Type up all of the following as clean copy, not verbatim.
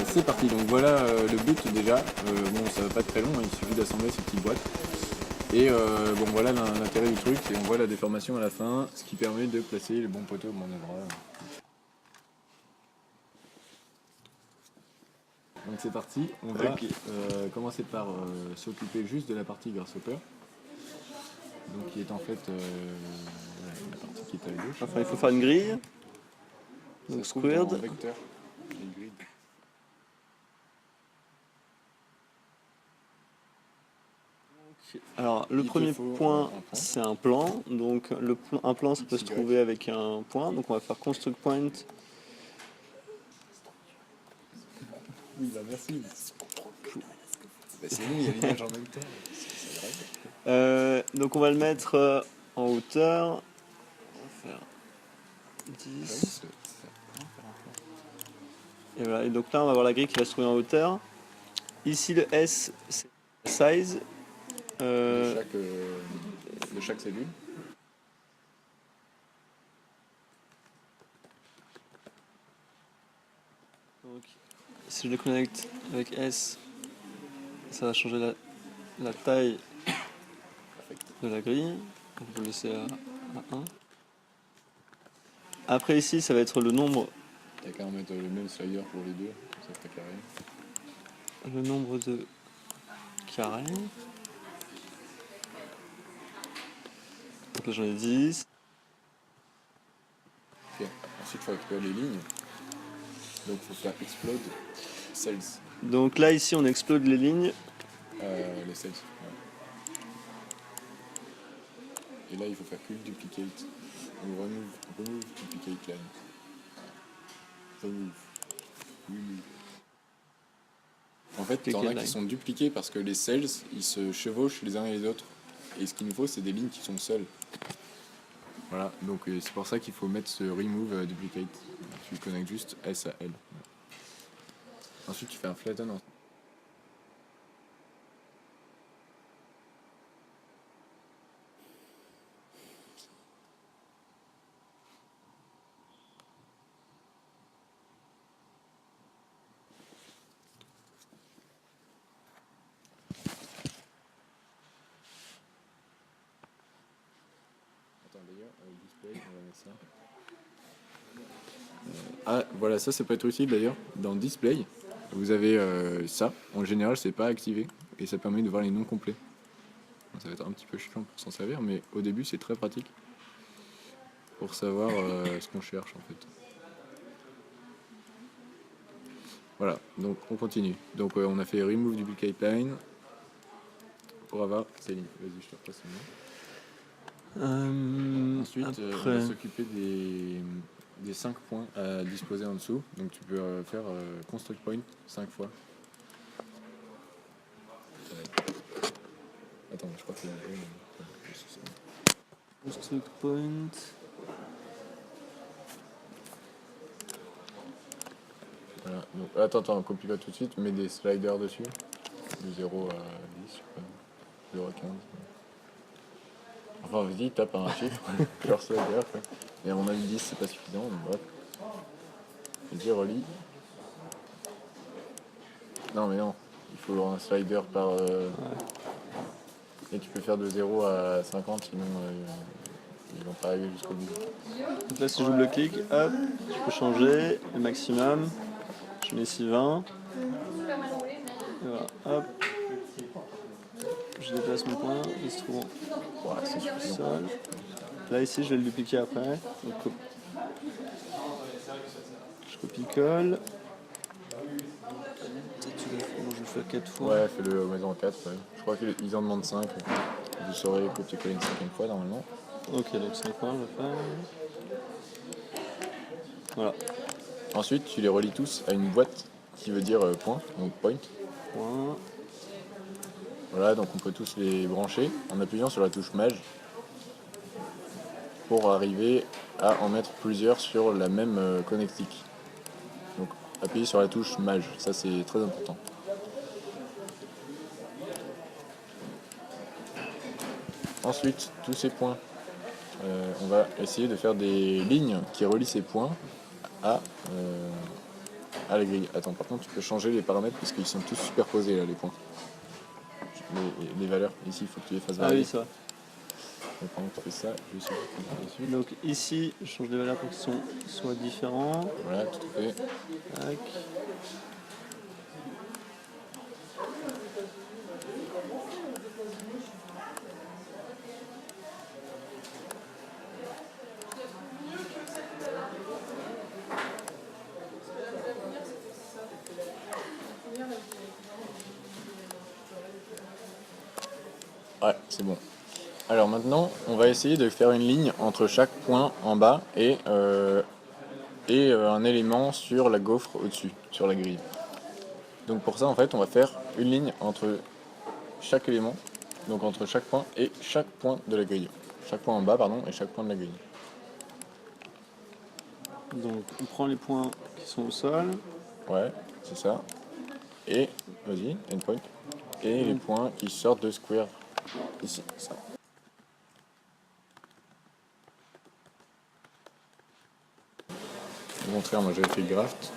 C'est parti, donc voilà le but déjà. Bon, ça va pas être très long, hein, il suffit d'assembler ces petites boîtes. Et bon, voilà l'intérêt du truc, c'est qu'on voit la déformation à la fin, ce qui permet de placer le bon poteau au bon endroit. Donc c'est parti, on va commencer par s'occuper juste de la partie grasshopper. Donc qui est en fait la partie qui est à gauche. Enfin, il faut faire une grille. Donc squared. Vecteur. Alors le premier point, c'est un plan. Donc un plan, ça peut se trouver avec un point. Donc on va faire construct point. Oui, bah merci. Bah, c'est nous, il y a l'image en même temps. Donc on va le mettre en hauteur. On va faire 10. Et voilà. Et donc là, on va avoir la grille qui va se trouver en hauteur. Ici, le S, c'est size. De chaque cellule. Donc, si je le connecte avec S, ça va changer la taille de la grille. On peut le laisser à 1. Après ici, ça va être le nombre. T'as qu'à en mettre le même slider pour les deux, ça fait carré. Le nombre de carrés. Donc là j'en ai 10. Okay. Ensuite il faut récupérer les lignes. Donc il faut faire explode cells. Donc là ici on explode les lignes. Les cells. Ouais. Et là il faut faire quick duplicate. Ou remove duplicate line. Remove. En fait, il y en a qui sont dupliqués parce que les cells, ils se chevauchent les uns et les autres. Et ce qu'il nous faut, c'est des lignes qui sont seules. Voilà, donc c'est pour ça qu'il faut mettre ce remove duplicate. Tu connectes juste S à L. Ensuite, tu fais un flatten. D'ailleurs, display, on va mettre ça. Ah, voilà, ça peut être utile d'ailleurs. Dans display, vous avez ça. En général, c'est pas activé et ça permet de voir les noms complets. Donc, ça va être un petit peu chiant pour s'en servir, mais au début, c'est très pratique pour savoir ce qu'on cherche en fait. Voilà, donc on continue. Donc on a fait remove duplicate line pour avoir ces lignes. Vas-y, je te repasse une main. Ensuite, on va s'occuper des 5 points à disposer en dessous. Donc tu peux faire construct point 5 fois. Attends, je crois que c'est construct point. Voilà. Donc, attends, copie pas tout de suite, mets des sliders dessus. De 0 à 10, je sais pas. 0 à 15. Enfin, vas-y, tape un chiffre, genre slider, quoi. Et à mon avis, 10, c'est pas suffisant, donc bref. Vas-y, relis. Non, mais non, il faut un slider par... Et tu peux faire de 0 à 50, sinon ils vont pas arriver jusqu'au bout. Donc là, si je double clic, hop, je peux changer le maximum. Je mets ici 20. Et voilà, hop. Je déplace mon point, il se trouve C'est suffisant. sol. Là, ici, je vais le dupliquer après. Donc, je copie-colle. Peut-être que je le fais 4 fois. Ouais, fais-le maison en 4. Ouais. Je crois qu'ils en demandent 5. Vous saurez copier-coller une 5e fois normalement. Ok, donc 5 fois, je vais faire. Voilà. Ensuite, tu les relis tous à une boîte qui veut dire point, donc point. Point. Voilà, donc on peut tous les brancher en appuyant sur la touche Maj pour arriver à en mettre plusieurs sur la même connectique. Donc appuyez sur la touche Maj, ça c'est très important. Ensuite, tous ces points, on va essayer de faire des lignes qui relient ces points à à la grille. Attends, par contre, tu peux changer les paramètres parce qu'ils sont tous superposés là, les points. Les valeurs, ici, il faut que tu les fasses varier. Ah oui, ça va. Donc, pendant que tu fais ça, je suis dessus. Donc ici, je change les valeurs pour qu'ils soient différents. Voilà, tout à fait. Tac. Ouais, c'est bon. Alors maintenant, on va essayer de faire une ligne entre chaque point en bas et un élément sur la gaufre au-dessus, sur la grille. Donc pour ça, en fait, on va faire une ligne entre chaque élément, donc entre chaque point et chaque point de la grille. Chaque point en bas, pardon, et chaque point de la grille. Donc on prend les points qui sont au sol. Ouais, c'est ça. Et, vas-y, endpoint. Et les points qui sortent de square. Ici, ça. Au contraire, moi j'avais fait graft.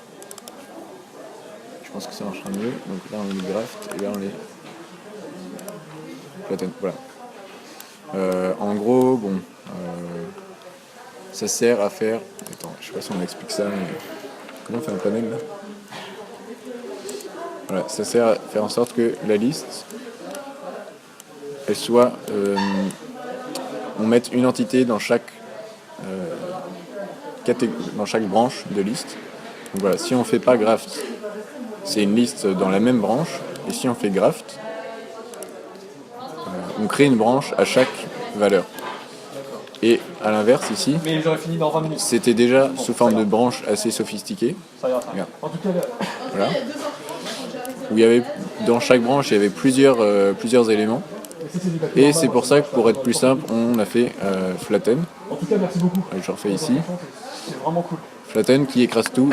Je pense que ça marchera mieux. Donc là on met graft et là on les flatten. Voilà. En gros, bon, ça sert à faire. Attends, je sais pas si on explique ça, mais comment on fait un panel là? Voilà, ça sert à faire en sorte que la liste, elle soit, on mette une entité dans chaque dans chaque branche de liste. Donc voilà, si on fait pas graft, c'est une liste dans la même branche, et si on fait graft, on crée une branche à chaque valeur. Et à l'inverse ici, Mais j'aurais fini dans 20 minutes. c'était déjà sous forme de branche assez sophistiquée. Ça ira. Regarde. En tout cas, Voilà. Où il y avait, dans chaque branche, il y avait plusieurs éléments. Et c'est pour ça que pour être plus simple, on a fait flatten. en tout cas, merci beaucoup. Je refais ici. C'est vraiment cool. Flatten qui écrase tout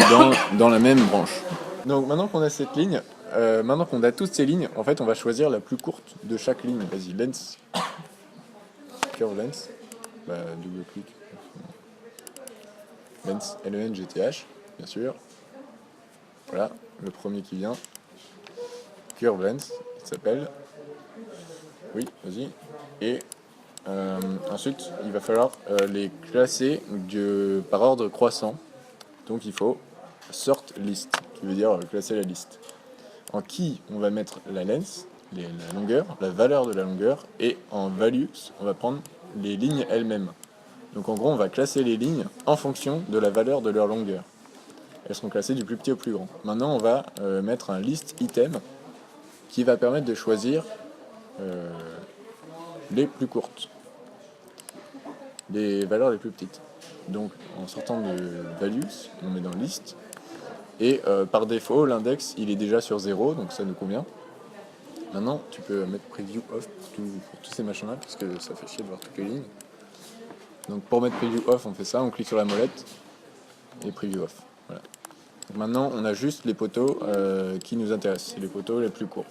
dans la même branche. Donc maintenant qu'on a cette ligne, maintenant qu'on a toutes ces lignes, en fait on va choisir la plus courte de chaque ligne. Vas-y, lens. Curve lens. Bah, double clic. Lens, L-E-N-G-T-H, bien sûr. Voilà, le premier qui vient. Curve lens, il s'appelle. Oui, vas-y. Et ensuite, il va falloir les classer par ordre croissant. Donc il faut sort list, qui veut dire classer la liste. En key, on va mettre la length, la longueur, la valeur de la longueur, et en values, on va prendre les lignes elles-mêmes. Donc en gros, on va classer les lignes en fonction de la valeur de leur longueur. Elles seront classées du plus petit au plus grand. Maintenant, on va mettre un list item qui va permettre de choisir les plus courtes, les valeurs les plus petites. Donc en sortant de values, on met dans list. Et par défaut, l'index il est déjà sur 0, donc ça nous convient. Maintenant, tu peux mettre preview off pour tous ces machins-là, parce que ça fait chier de voir toutes les lignes. Donc pour mettre preview off, on fait ça, on clique sur la molette et preview off. Voilà. Donc maintenant, on a juste les poteaux qui nous intéressent, c'est les poteaux les plus courts.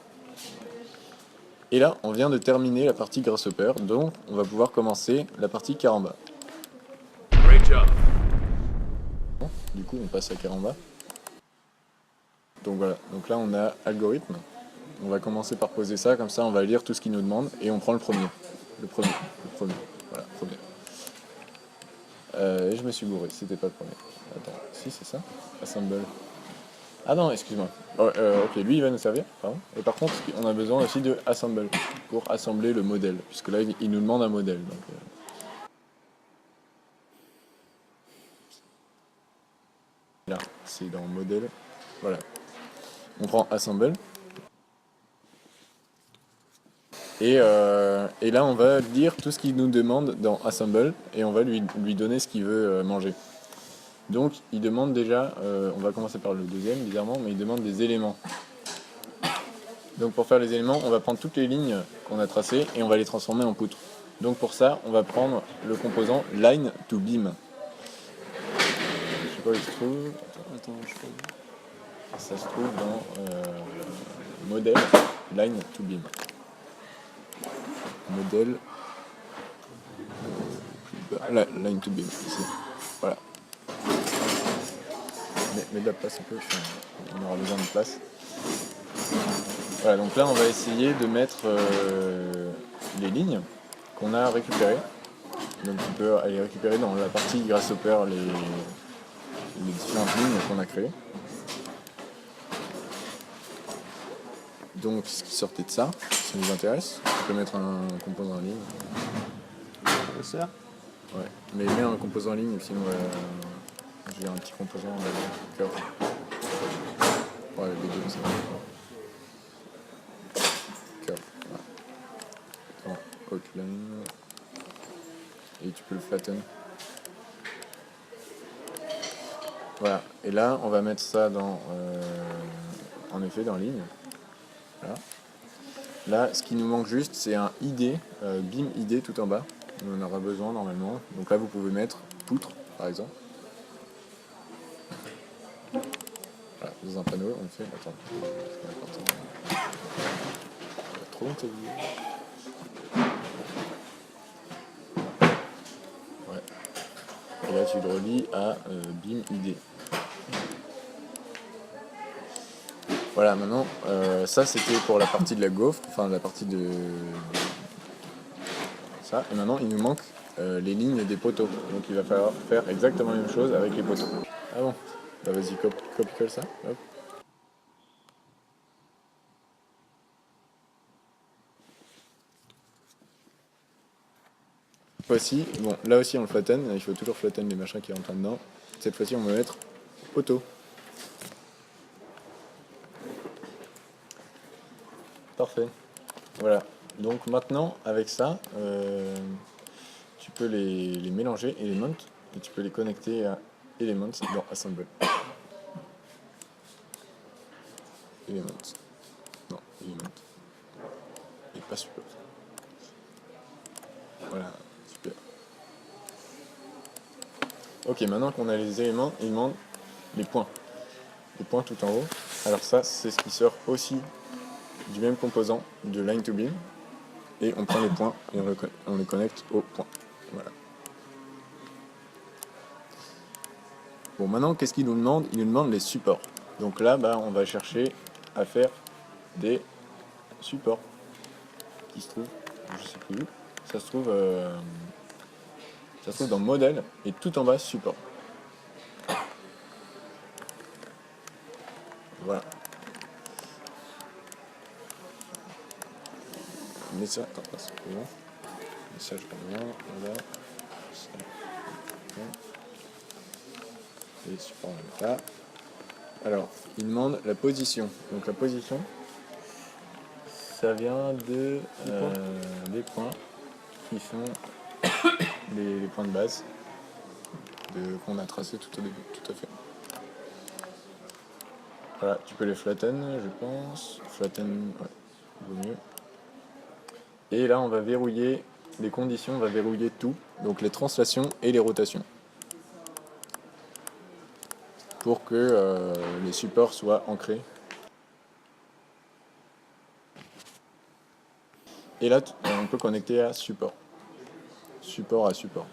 Et là, on vient de terminer la partie grasshopper, donc on va pouvoir commencer la partie caramba. Bon, du coup, on passe à caramba. Donc voilà, donc là on a algorithme. On va commencer par poser ça, comme ça on va lire tout ce qu'il nous demande et on prend le premier. Voilà, premier. Et je me suis bourré, c'était pas le premier. Attends, si c'est ça? Assemble. Ah non, excuse-moi. Ok, lui il va nous servir, pardon. Et par contre, on a besoin aussi de assemble pour assembler le modèle, puisque là il nous demande un modèle. Donc, là, c'est dans modèle. Voilà. On prend assemble. Et là, on va lire tout ce qu'il nous demande dans assemble et on va lui donner ce qu'il veut manger. Donc, il demande déjà, on va commencer par le deuxième, bizarrement, mais il demande des éléments. Donc, pour faire les éléments, on va prendre toutes les lignes qu'on a tracées et on va les transformer en poutres. Donc, pour ça, on va prendre le composant line to beam. Je sais pas où il se trouve. Attends, je sais pas. Ça se trouve dans modèle line to beam. Modèle line to beam ici. Voilà. mets de la place un peu, on aura besoin de place. Voilà, donc là on va essayer de mettre les lignes qu'on a récupérées. Donc tu peux aller récupérer dans la partie Grasshopper les différentes lignes qu'on a créées. Donc ce qui sortait de ça nous intéresse. Tu peux mettre un composant en ligne. Ça. Ouais, mais mets un composant en ligne, sinon j'ai un petit composant curve. Ouais, les deux, ça va. Curve, voilà. En outline. Et tu peux le flatten. Voilà, et là on va mettre ça dans en effet dans ligne. Voilà. Là, ce qui nous manque juste, c'est un ID, BIM ID tout en bas. On en aura besoin normalement. Donc là, vous pouvez mettre poutre, par exemple. Voilà, dans un panneau, on fait. Attends, trop long, t'as vu ? Ouais. Et là, tu le relis à BIM ID. Voilà, maintenant, ça c'était pour la partie de la gaufre, enfin la partie de ça. Et maintenant, il nous manque les lignes des poteaux. Donc il va falloir faire exactement la même chose avec les poteaux. Ah bon ? Bah vas-y, copie-colle ça. Hop. Voici, bon, là aussi on le flatten, il faut toujours flatten les machins qui rentrent dedans. Cette fois-ci, on va mettre poteau. Parfait. Voilà. Donc maintenant, avec ça, tu peux les mélanger, Element, et tu peux les connecter à Element dans Assemble. Element. Non, Element. Et pas Support. Voilà, super. Ok, maintenant qu'on a les éléments, il demande les points. Les points tout en haut. Alors ça, c'est ce qui sort aussi du même composant de Line to Beam. Et on prend les points et on les connecte aux points. Voilà. Bon, maintenant, qu'est-ce qu'il nous demande ? Il nous demande les supports. Donc là, on va chercher à faire des supports qui se trouvent, je sais plus où, ça se trouve dans modèle et tout en bas support. Voilà. Message, attends, c'est bon. Message revient, voilà. Et support là. Alors, il demande la position. Donc la position, ça vient de des points qui sont les points de base qu'on a tracés tout au début, tout à fait. Voilà, tu peux les flatten, je pense. Flatten, ouais, vaut mieux. Et là, on va verrouiller les conditions, on va verrouiller tout, donc les translations et les rotations, pour que les supports soient ancrés. Et là, on peut connecter à support. Support à support.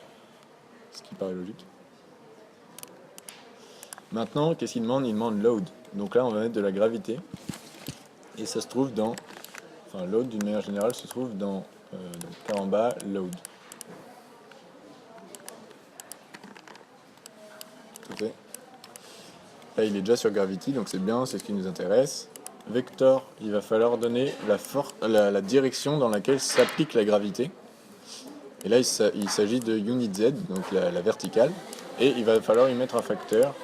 Ce qui paraît logique. Maintenant, qu'est-ce qu'il demande ? Il demande load. Donc là, on va mettre de la gravité. Et ça se trouve dans... Enfin, load, d'une manière générale, se trouve dans... donc là en bas, load. Tout à fait. Là, il est déjà sur Gravity, donc c'est bien, c'est ce qui nous intéresse. Vector, il va falloir donner la direction dans laquelle s'applique la gravité. Et là, il s'agit de unit Z, donc la verticale. Et il va falloir y mettre un facteur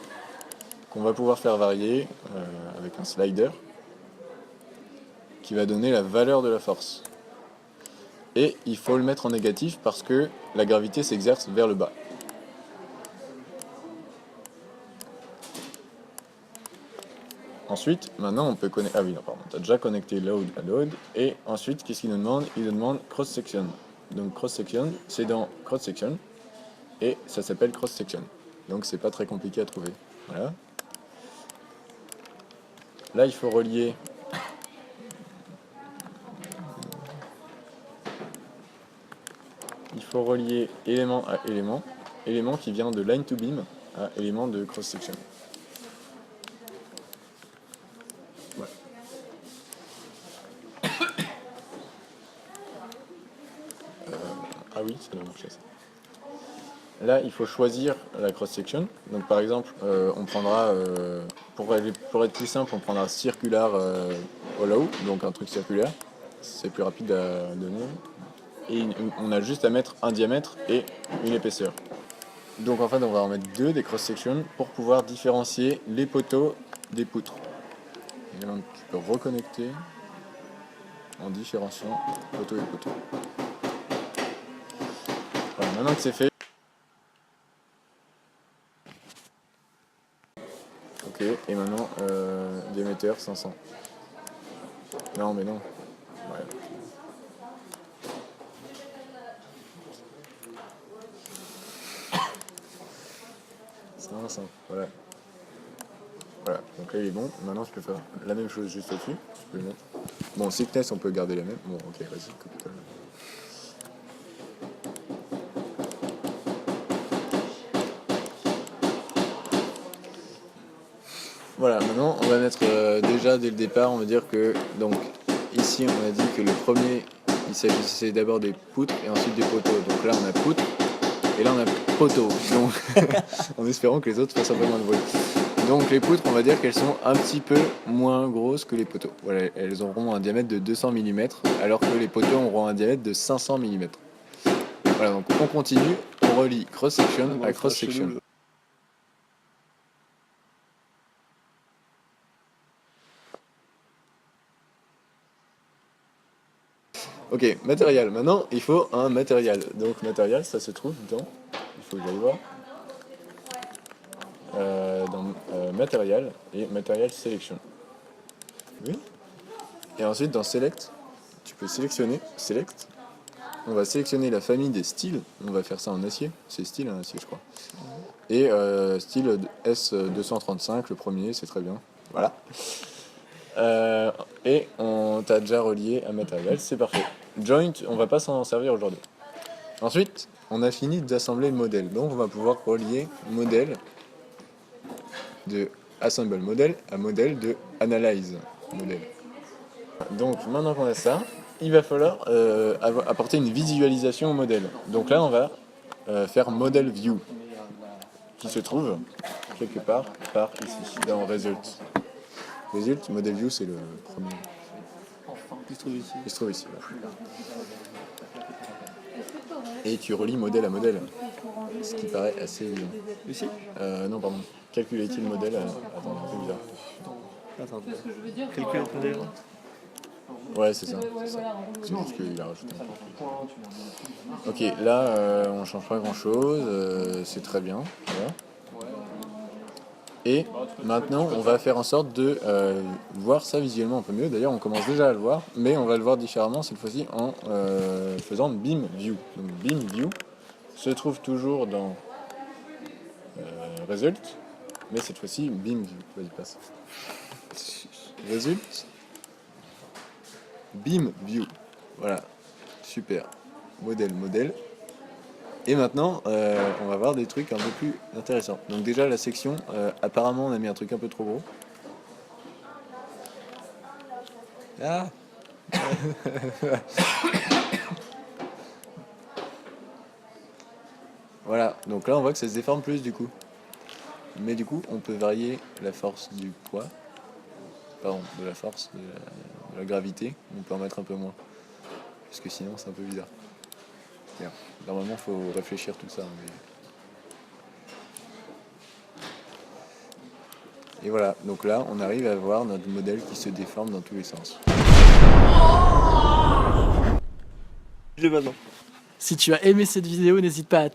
qu'on va pouvoir faire varier avec un slider qui va donner la valeur de la force. Et il faut le mettre en négatif parce que la gravité s'exerce vers le bas. Ensuite, maintenant on peut connecter... Ah oui, non, pardon, tu as déjà connecté load à load. Et ensuite, qu'est-ce qu'il nous demande ? Il nous demande cross-section. Donc cross-section, c'est dans cross-section. Et ça s'appelle cross-section. Donc c'est pas très compliqué à trouver. Voilà. Là, il faut relier... Il faut relier élément à élément. Élément qui vient de line to beam à élément de cross-section. Ouais. Ah oui, ça doit marcher ça. Là, il faut choisir la cross-section. Donc par exemple, on prendra, pour être plus simple, on prendra circular hollow, donc un truc circulaire. C'est plus rapide à donner. Et on a juste à mettre un diamètre et une épaisseur. Donc en fait, on va en mettre deux des cross-sections pour pouvoir différencier les poteaux des poutres. Et donc tu peux reconnecter en différenciant poteau et poteau. Voilà, maintenant que c'est fait. Ok, et maintenant diamètre 500. Non mais non. Ouais. 500, voilà. Voilà, donc là il est bon. Maintenant je peux faire la même chose juste au-dessus. Je peux le mettre. Bon, thickness on peut garder la même. Bon, ok, vas-y, copie-toi. Voilà, maintenant on va mettre déjà dès le départ, on va dire que donc ici on a dit que le premier il s'agissait d'abord des poutres et ensuite des poteaux. Donc là on a poutre et là on a poteau. Donc en espérant que les autres fassent un peu moins de bruit. Donc les poutres on va dire qu'elles sont un petit peu moins grosses que les poteaux. Voilà, elles auront un diamètre de 200 mm alors que les poteaux auront un diamètre de 500 mm. Voilà, donc on continue, on relie cross-section à cross-section. Ok, matériel. Maintenant, il faut un matériel. Donc, matériel, ça se trouve dans. Il faut que j'aille voir. Dans matériel et matériel sélection. Oui. Et ensuite, dans select, tu peux sélectionner. Select. On va sélectionner la famille des styles. On va faire ça en acier. C'est style en acier, je crois. Et style S235, le premier, c'est très bien. Voilà. Et on t'a déjà relié à matériel, c'est parfait. Joint, on va pas s'en servir aujourd'hui. Ensuite, on a fini d'assembler le modèle. Donc on va pouvoir relier modèle de assemble modèle à modèle de analyze modèle. Donc maintenant qu'on a ça, il va falloir apporter une visualisation au modèle. Donc là on va faire model view qui se trouve quelque part par ici dans result. Result, model view c'est le premier. Il se trouve ici. Là. Et tu relis modèle à modèle, ce qui paraît assez évident. Ici Non, pardon. Calculate-il le modèle Attends, c'est bizarre. Attends. Calculate modèle. Ouais, c'est ça. C'est juste qu'il a rajouté un peu. Ok, là, on change pas grand-chose. C'est très bien. Voilà. Et maintenant, on va faire en sorte de voir ça visuellement un peu mieux. D'ailleurs, on commence déjà à le voir, mais on va le voir différemment cette fois-ci en faisant Beam View. Donc, Beam View se trouve toujours dans Result, mais cette fois-ci Beam View. Vas-y, passe. Result, Beam View. Voilà, super. Modèle. Et maintenant, on va voir des trucs un peu plus intéressants. Donc déjà, la section, apparemment, on a mis un truc un peu trop gros. Ah Voilà, donc là, on voit que ça se déforme plus, du coup. Mais du coup, on peut varier la force du poids. Pardon, de la force, de la gravité. On peut en mettre un peu moins. Parce que sinon, c'est un peu bizarre. Bien. Normalement, il faut réfléchir tout ça. Mais... Et voilà, donc là, on arrive à voir notre modèle qui se déforme dans tous les sens. Je vais maintenant. Si tu as aimé cette vidéo, n'hésite pas à